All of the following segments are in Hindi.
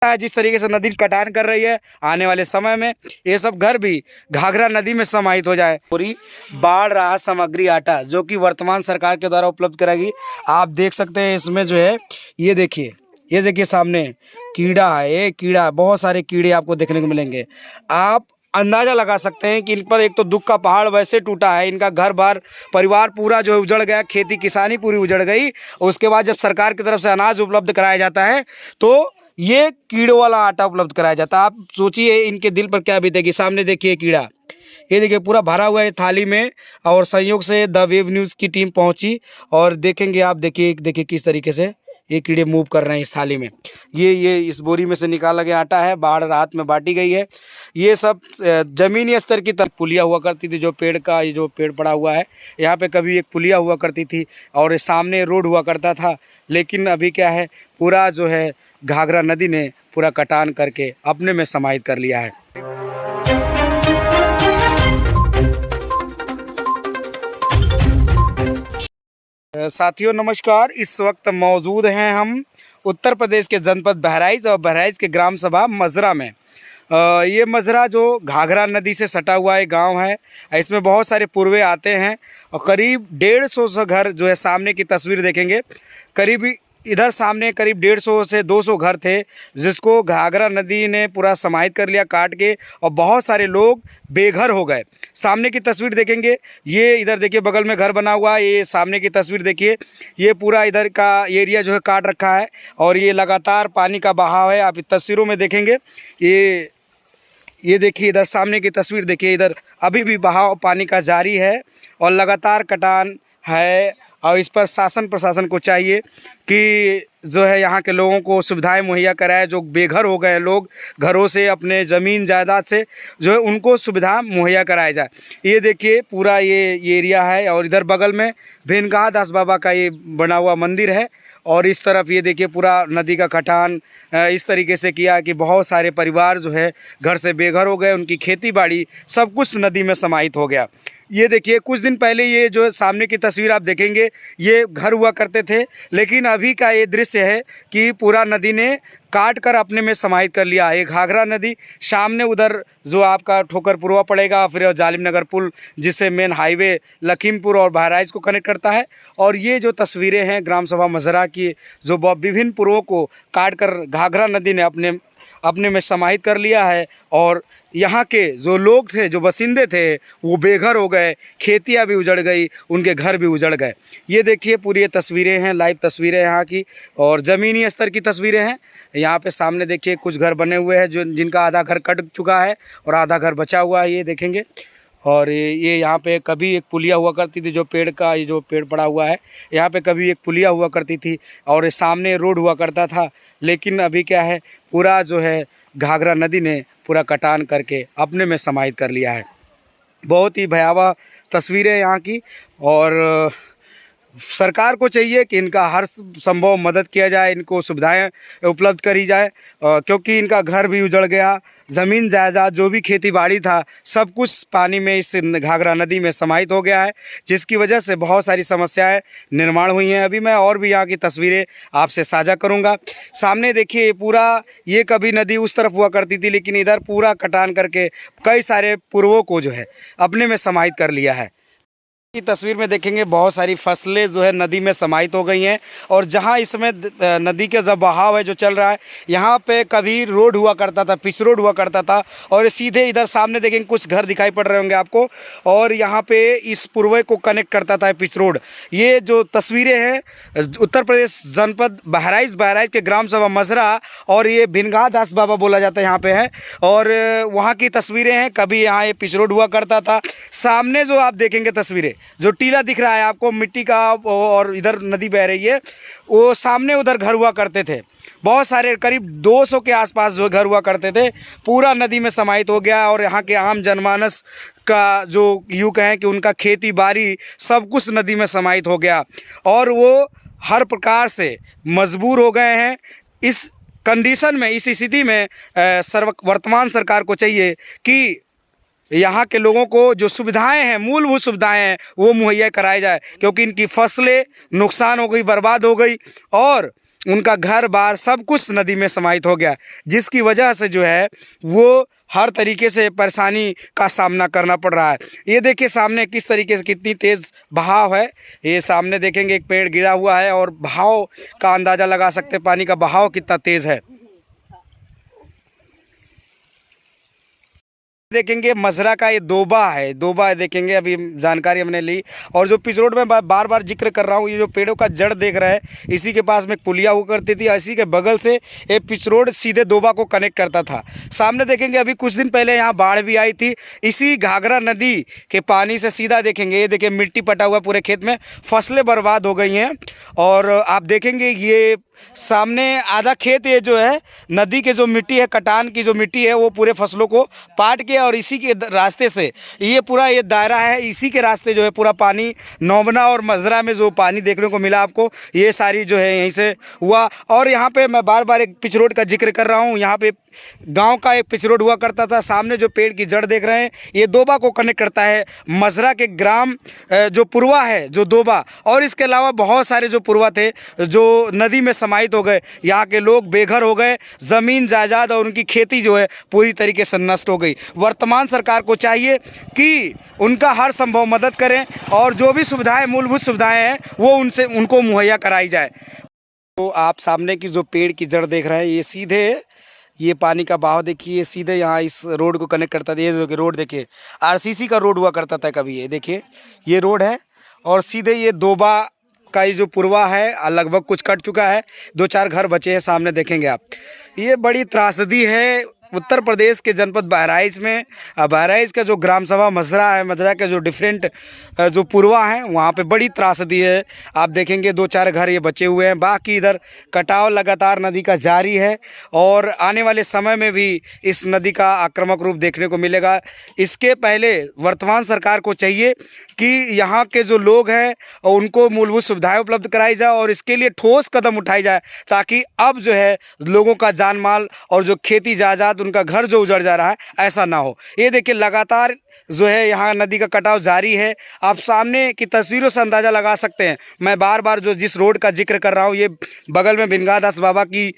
जिस तरीके से नदी कटान कर रही है, आने वाले समय में ये सब घर भी घाघरा नदी में समाहित हो जाए। पूरी बाढ़ राहत सामग्री आटा जो कि वर्तमान सरकार के द्वारा उपलब्ध कराएगी। आप देख सकते हैं इसमें जो है ये देखिए सामने कीड़ा है, ये कीड़ा, बहुत सारे कीड़े आपको देखने को मिलेंगे। आप अंदाज़ा लगा सकते हैं कि इन पर एक तो दुख का पहाड़ वैसे टूटा है, इनका घर बार परिवार पूरा जो है उजड़ गया, खेती किसानी पूरी उजड़ गई। उसके बाद जब सरकार की तरफ से अनाज उपलब्ध कराया जाता है तो ये कीड़ों वाला आटा उपलब्ध कराया जाता है। आप सोचिए इनके दिल पर क्या बीतेगी। सामने देखिए कीड़ा, ये देखिए पूरा भरा हुआ है थाली में, और संयोग से द वेव न्यूज़ की टीम पहुंची और देखेंगे आप, देखिए किस तरीके से ये कीड़े मूव कर रहे हैं इस थाली में। ये इस बोरी में से निकाला गया आटा है, बाढ़ राहत में बांटी गई है। ये सब ज़मीनी स्तर की तरफ पुलिया हुआ करती थी, जो पेड़ का ये जो पेड़ पड़ा हुआ है यहाँ पे कभी एक पुलिया हुआ करती थी और सामने रोड हुआ करता था। लेकिन अभी क्या है, पूरा जो है घाघरा नदी ने पूरा कटान करके अपने में समाहित कर लिया है। साथियों नमस्कार, इस वक्त मौजूद हैं हम उत्तर प्रदेश के जनपद बहराइच और बहराइच के ग्राम सभा मजरा में। ये मजरा जो घाघरा नदी से सटा हुआ एक गांव है, इसमें बहुत सारे पूर्वे आते हैं और करीब 150 घर जो है, सामने की तस्वीर देखेंगे, करीब इधर सामने करीब 150 से 200 घर थे जिसको घाघरा नदी ने पूरा समाहित कर लिया काट के, और बहुत सारे लोग बेघर हो गए। सामने की तस्वीर देखेंगे, ये इधर देखिए बगल में घर बना हुआ है, ये सामने की तस्वीर देखिए, ये पूरा इधर का एरिया जो है काट रखा है और ये लगातार पानी का बहाव है। आप तस्वीरों में देखेंगे, ये देखिए इधर सामने की तस्वीर देखिए, इधर अभी भी बहाव पानी का जारी है और लगातार कटान है। और इस पर शासन प्रशासन को चाहिए कि जो है यहाँ के लोगों को सुविधाएं मुहैया कराए। जो बेघर हो गए लोग, घरों से अपने ज़मीन जायदाद से जो है उनको सुविधा मुहैया कराया जाए। ये देखिए पूरा ये एरिया है और इधर बगल में भेनगाह दास बाबा का ये बना हुआ मंदिर है। और इस तरफ ये देखिए पूरा नदी का कटान इस तरीके से किया कि बहुत सारे परिवार जो है घर से बेघर हो गए, उनकी खेती बाड़ी सब कुछ नदी में समाहित हो गया। ये देखिए कुछ दिन पहले ये जो सामने की तस्वीर आप देखेंगे, ये घर हुआ करते थे, लेकिन अभी का ये दृश्य है कि पूरा नदी ने काट कर अपने में समाहित कर लिया है। घाघरा नदी सामने उधर जो आपका ठोकरपुरवा पड़ेगा, फिर जालिम नगर पुल जिससे मेन हाईवे लखीमपुर और बहराइच को कनेक्ट करता है। और ये जो तस्वीरें हैं ग्राम सभा मजरा की, जो विभिन्न पुरों को काट कर घाघरा नदी ने अपने में समाहित कर लिया है। और यहाँ के जो लोग थे, जो बसिंदे थे, वो बेघर हो गए, खेतियाँ भी उजड़ गई, उनके घर भी उजड़ गए। ये देखिए पूरी ये तस्वीरें हैं, लाइव तस्वीरें यहाँ की और ज़मीनी स्तर की तस्वीरें हैं। यहाँ पे सामने देखिए कुछ घर बने हुए हैं जो जिनका आधा घर कट चुका है और आधा घर बचा हुआ है, ये देखेंगे। और ये यहाँ पे कभी एक पुलिया हुआ करती थी, जो पेड़ का ये जो पेड़ पड़ा हुआ है, यहाँ पे कभी एक पुलिया हुआ करती थी और सामने रोड हुआ करता था। लेकिन अभी क्या है, पूरा जो है घाघरा नदी ने पूरा कटान करके अपने में समाहित कर लिया है। बहुत ही भयावह तस्वीरें यहाँ की, और सरकार को चाहिए कि इनका हर संभव मदद किया जाए, इनको सुविधाएं उपलब्ध करी जाए, क्योंकि इनका घर भी उजड़ गया, ज़मीन जायदाद जो भी खेती बाड़ी था सब कुछ पानी में इस घाघरा नदी में समाहित हो गया है, जिसकी वजह से बहुत सारी समस्याएं निर्माण हुई हैं। अभी मैं और भी यहाँ की तस्वीरें आपसे साझा करूँगा। सामने देखिए पूरा ये कभी नदी उस तरफ हुआ करती थी, लेकिन इधर पूरा कटान करके कई सारे पूर्वों को जो है अपने में समाहित कर लिया है। की तस्वीर में देखेंगे बहुत सारी फसलें जो है नदी में समाहित हो गई हैं। और जहां इसमें नदी का जब बहाव है जो चल रहा है, यहाँ पे कभी रोड हुआ करता था, पिच रोड हुआ करता था, और सीधे इधर सामने देखेंगे कुछ घर दिखाई पड़ रहे होंगे आपको, और यहाँ पे इस पूर्वे को कनेक्ट करता था पिच रोड। ये जो तस्वीरें हैं उत्तर प्रदेश जनपद बहराइच के ग्राम सभा मजरा, और ये भेनगाह दास बाबा बोला जाता है यहाँ पे है, और वहाँ की तस्वीरें हैं। कभी यहाँ ये पिच रोड हुआ करता था। सामने जो आप देखेंगे तस्वीरें, जो टीला दिख रहा है आपको मिट्टी का, और इधर नदी बह रही है, वो सामने उधर घर हुआ करते थे। बहुत सारे करीब 200 के आसपास जो घर हुआ करते थे, पूरा नदी में समाहित हो गया। और यहाँ के आम जनमानस का जो यूँ कहें कि उनका खेती बाड़ी सब कुछ नदी में समाहित हो गया, और वो हर प्रकार से मजबूर हो गए हैं। इस कंडीशन में, इस स्थिति में वर्तमान सरकार को चाहिए कि यहाँ के लोगों को जो सुविधाएं हैं, मूलभूत सुविधाएं हैं, वो मुहैया कराई जाए, क्योंकि इनकी फसलें नुकसान हो गई, बर्बाद हो गई। और उनका घर बार सब कुछ नदी में समाहित हो गया, जिसकी वजह से जो है वो हर तरीके से परेशानी का सामना करना पड़ रहा है। ये देखिए सामने किस तरीके से कितनी तेज़ बहाव है। ये सामने देखेंगे एक पेड़ गिरा हुआ है और बहाव का अंदाज़ा लगा सकते हैं, पानी का बहाव कितना तेज़ है। देखेंगे मजरा का ये दोबा है, दोबा देखेंगे, अभी जानकारी हमने ली। और जो पिच रोड में बार बार जिक्र कर रहा हूँ, ये जो पेड़ों का जड़ देख रहे हैं, इसी के पास में एक पुलिया हुआ करती थी, इसी के बगल से ये पिच रोड सीधे दोबा को कनेक्ट करता था। सामने देखेंगे अभी कुछ दिन पहले यहाँ बाढ़ भी आई थी, इसी घाघरा नदी के पानी से सीधा देखेंगे, ये देखिए मिट्टी पटा हुआ पूरे खेत में, फसलें बर्बाद हो गई हैं। और आप देखेंगे ये सामने आधा खेत, ये जो है नदी के जो मिट्टी है, कटान की जो मिट्टी है, वो पूरे फसलों को पाट के, और इसी के रास्ते से ये पूरा ये दायरा है, इसी के रास्ते जो है पूरा पानी नौबना और मजरा में जो पानी देखने को मिला आपको, ये सारी जो है यहीं से हुआ। और यहाँ पे मैं बार बार एक पिच रोड का जिक्र कर रहा हूँ, यहाँ पे गांव का एक पिच रोड हुआ करता था। सामने जो पेड़ की जड़ देख रहे हैं, ये दोबा को कनेक्ट करता है मजरा के ग्राम जो पुरवा है, जो दोबा, और इसके अलावा बहुत सारे जो पुरवा थे जो नदी में समाहित हो गए। यहाँ के लोग बेघर हो गए, ज़मीन जायदाद और उनकी खेती जो है पूरी तरीके से नष्ट हो गई। वर्तमान सरकार को चाहिए कि उनका हर संभव मदद करें और जो भी सुविधाएं, मूलभूत सुविधाएं हैं, वो उनको मुहैया कराई जाए। तो आप सामने की जो पेड़ की जड़ देख रहे हैं, ये सीधे ये पानी का बहाव देखिए, सीधे यहाँ इस रोड को कनेक्ट करता था। ये देखिए रोड देखिए, आरसीसी का रोड हुआ करता था कभी, ये देखिए ये रोड है, और सीधे ये दोबा का ये जो पुरवा है लगभग कुछ कट चुका है, 2-4 घर बचे हैं, सामने देखेंगे आप। ये बड़ी त्रासदी है उत्तर प्रदेश के जनपद बहराइच में। बहराइच का जो ग्राम सभा मजरा है, मजरा के जो डिफरेंट जो पुरवा हैं, वहाँ पे बड़ी त्रासदी है। आप देखेंगे 2-4 घर ये बचे हुए हैं, बाकी इधर कटाव लगातार नदी का जारी है और आने वाले समय में भी इस नदी का आक्रामक रूप देखने को मिलेगा। इसके पहले वर्तमान सरकार को चाहिए कि यहाँ के जो लोग हैं उनको मूलभूत सुविधाएं उपलब्ध कराई जाए और इसके लिए ठोस कदम उठाई जाए, ताकि अब जो है लोगों का जान माल और जो खेती जायदाद, उनका घर जो उजड़ जा रहा है, ऐसा ना हो। ये देखिए लगातार जो है यहाँ नदी का कटाव जारी है। आप सामने की तस्वीरों से अंदाज़ा लगा सकते हैं। मैं बार बार जो जिस रोड का जिक्र कर रहा हूँ, ये बगल में भिनगादास बाबा की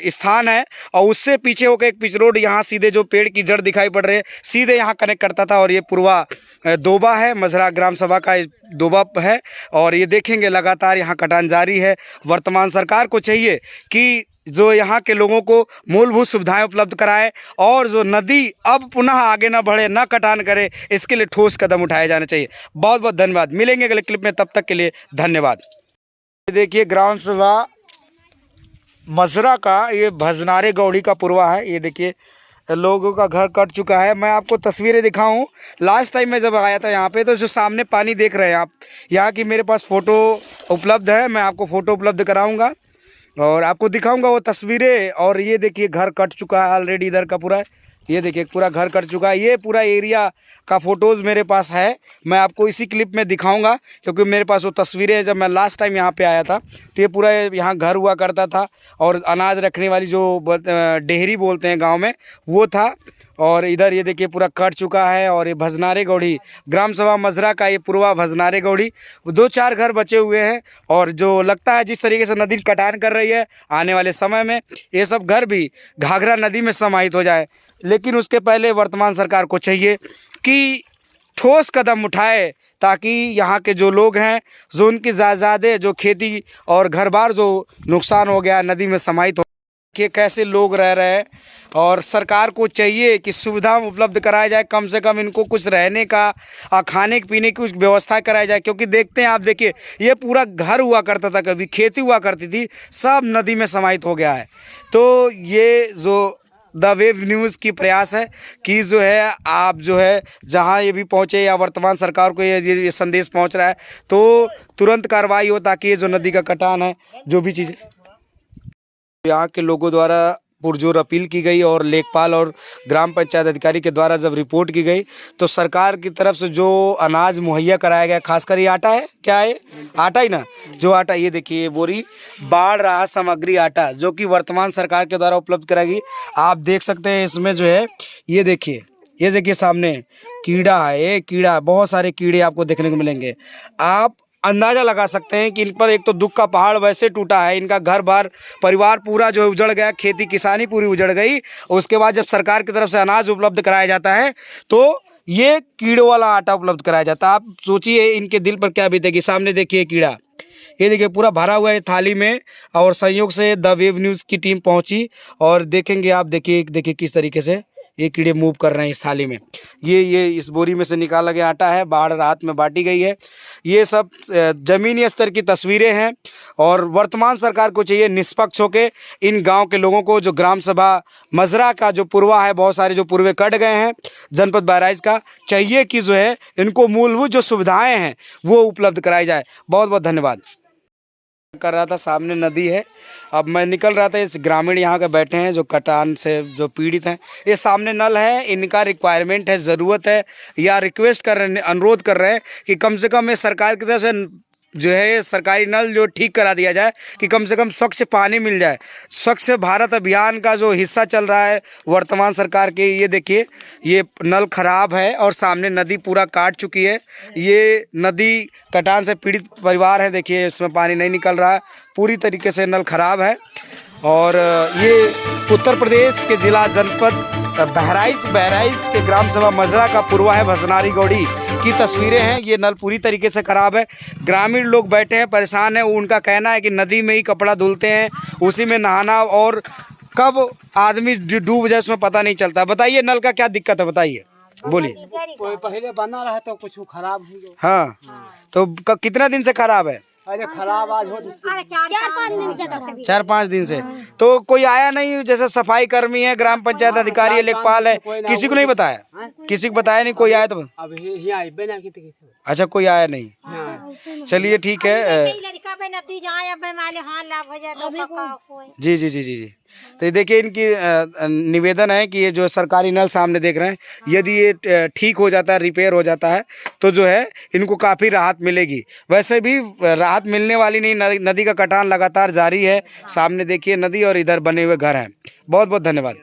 स्थान है, और उससे पीछे होकर एक पिच रोड यहाँ सीधे जो पेड़ की जड़ दिखाई पड़ रही है, सीधे यहाँ कनेक्ट करता था। और ये पुरवा दोबा है, मजरा ग्राम सभा का दोबा है, और ये देखेंगे लगातार यहाँ कटान जारी है। वर्तमान सरकार को चाहिए कि जो यहाँ के लोगों को मूलभूत सुविधाएं उपलब्ध कराए और जो नदी अब पुनः आगे ना बढ़े, ना कटान करे, इसके लिए ठोस कदम उठाए जाने चाहिए। बहुत बहुत धन्यवाद। मिलेंगे अगले क्लिप में, तब तक के लिए धन्यवाद। देखिए ग्राम सभा मजरा का ये भजनारे गौड़ी का पुरवा है। ये देखिए लोगों का घर कट चुका है। मैं आपको तस्वीरें दिखाऊं, लास्ट टाइम मैं जब आया था यहाँ पे, तो जो सामने पानी देख रहे हैं आप, यहाँ की मेरे पास फ़ोटो उपलब्ध है, मैं आपको फ़ोटो उपलब्ध कराऊंगा और आपको दिखाऊंगा वो तस्वीरें। और ये देखिए घर कट चुका है ऑलरेडी, इधर का पूरा, ये देखिए पूरा घर कट चुका है। ये पूरा एरिया का फ़ोटोज़ मेरे पास है, मैं आपको इसी क्लिप में दिखाऊंगा, क्योंकि मेरे पास वो तस्वीरें हैं। जब मैं लास्ट टाइम यहाँ पे आया था तो ये पूरा यहाँ घर हुआ करता था, और अनाज रखने वाली जो डेहरी बोलते हैं गांव में, वो था। और इधर ये देखिए पूरा कट चुका है। और ये भजनारे गौड़ी ग्राम सभा मजरा का ये पूर्वा भजनारे गौड़ी, 2-4 घर बचे हुए हैं। और जो लगता है जिस तरीके से नदी कटान कर रही है, आने वाले समय में ये सब घर भी घाघरा नदी में समाहित हो जाए। लेकिन उसके पहले वर्तमान सरकार को चाहिए कि ठोस कदम उठाए, ताकि यहाँ के जो लोग हैं, जो उनकी जायदादें, जो खेती और घर बार जो नुकसान हो गया नदी में समाहित हो कि कैसे लोग रह रहे हैं। और सरकार को चाहिए कि सुविधा उपलब्ध कराया जाए, कम से कम इनको कुछ रहने का, खाने पीने की कुछ व्यवस्था कराई जाए। क्योंकि देखते हैं आप, देखिए ये पूरा घर हुआ करता था, कभी खेती हुआ करती थी, सब नदी में समाहित हो गया है। तो ये जो द वेव न्यूज़ की प्रयास है कि जो है आप जो है जहाँ ये भी पहुँचे, या वर्तमान सरकार को ये संदेश पहुँच रहा है, तो तुरंत कार्रवाई हो, ताकि ये जो नदी का कटान है, जो भी चीज़ें यहाँ के लोगों द्वारा पुरजोर अपील की गई और लेखपाल और ग्राम पंचायत अधिकारी के द्वारा जब रिपोर्ट की गई, तो सरकार की तरफ से जो अनाज मुहैया कराया गया, खासकर ये आटा है, क्या है आटा ही ना, जो आटा, ये देखिए बोरी बाढ़ राहत सामग्री आटा, जो कि वर्तमान सरकार के द्वारा उपलब्ध कराएगी। आप देख सकते हैं इसमें जो है, ये देखिए सामने कीड़ा है, ये कीड़ा, बहुत सारे कीड़े आपको देखने को मिलेंगे। आप अंदाज़ा लगा सकते हैं कि इन पर एक तो दुख का पहाड़ वैसे टूटा है, इनका घर बार परिवार पूरा जो है उजड़ गया, खेती किसानी पूरी उजड़ गई। उसके बाद जब सरकार की तरफ से अनाज उपलब्ध कराया जाता है तो ये कीड़ों वाला आटा उपलब्ध कराया जाता है। आप सोचिए इनके दिल पर क्या बीतेगी। सामने देखिए कीड़ा, ये देखिए पूरा भरा हुआ है थाली में, और संयोग से द वेव न्यूज़ की टीम पहुंची और देखेंगे आप, देखिए किस तरीके से ये कीड़े मूव कर रहे हैं इस थाली में। ये इस बोरी में से निकाला गया आटा है, बाढ़ रात में बांटी गई है। ये सब ज़मीनी स्तर की तस्वीरें हैं और वर्तमान सरकार को चाहिए निष्पक्ष होकर इन गांव के लोगों को, जो ग्राम सभा मजरा का जो पुरवा है, बहुत सारे जो पुरवे कट गए हैं जनपद बहराइच का, चाहिए कि जो है इनको मूलभूत जो सुविधाएँ हैं वो उपलब्ध कराई जाए। बहुत बहुत धन्यवाद। कर रहा था, सामने नदी है। अब मैं निकल रहा था, इस ग्रामीण यहाँ के बैठे हैं जो कटान से जो पीड़ित हैं। ये सामने नल है, इनका रिक्वायरमेंट है, ज़रूरत है या रिक्वेस्ट कर रहे हैं, अनुरोध कर रहे हैं कि कम से कम ये सरकार की तरफ से जो है ये सरकारी नल जो ठीक करा दिया जाए कि कम से कम स्वच्छ पानी मिल जाए। स्वच्छ भारत अभियान का जो हिस्सा चल रहा है वर्तमान सरकार के, ये देखिए ये नल खराब है और सामने नदी पूरा काट चुकी है। ये नदी कटान से पीड़ित परिवार है, देखिए इसमें पानी नहीं निकल रहा है, पूरी तरीके से नल खराब है। और ये उत्तर प्रदेश के ज़िला जनपद बहराइच के ग्राम सभा मजरा का पुरवा है, भसनारी गौड़ी की तस्वीरें हैं। ये नल पूरी तरीके से ख़राब है। ग्रामीण लोग बैठे हैं, परेशान हैं। उनका कहना है कि नदी में ही कपड़ा धुलते हैं, उसी में नहाना, और कब आदमी डूब जाए उसमें पता नहीं चलता। बताइए नल का क्या दिक्कत है, बताइए, बोलिए। पहले बना रहा तो कुछ खराब हो गया। हाँ, तो कितना दिन से खराब है? अरे खराब आज हो 4-5 दिन से। तो कोई आया नहीं, जैसे सफाई कर्मी है, ग्राम पंचायत अधिकारी है, लेखपाल है, किसी को नहीं बताया? किसी को बताया नहीं? कोई आया तो अब यहाँ बिना अच्छा, कोई आया नहीं। चलिए ठीक है। जी जी जी जी जी। तो देखिए इनकी निवेदन है कि ये जो सरकारी नल सामने देख रहे हैं, यदि ये ठीक हो जाता है, रिपेयर हो जाता है, तो जो है इनको काफ़ी राहत मिलेगी। वैसे भी राहत मिलने वाली नहीं, नदी का कटान लगातार जारी है। सामने देखिए नदी और इधर बने हुए घर हैं। बहुत बहुत धन्यवाद।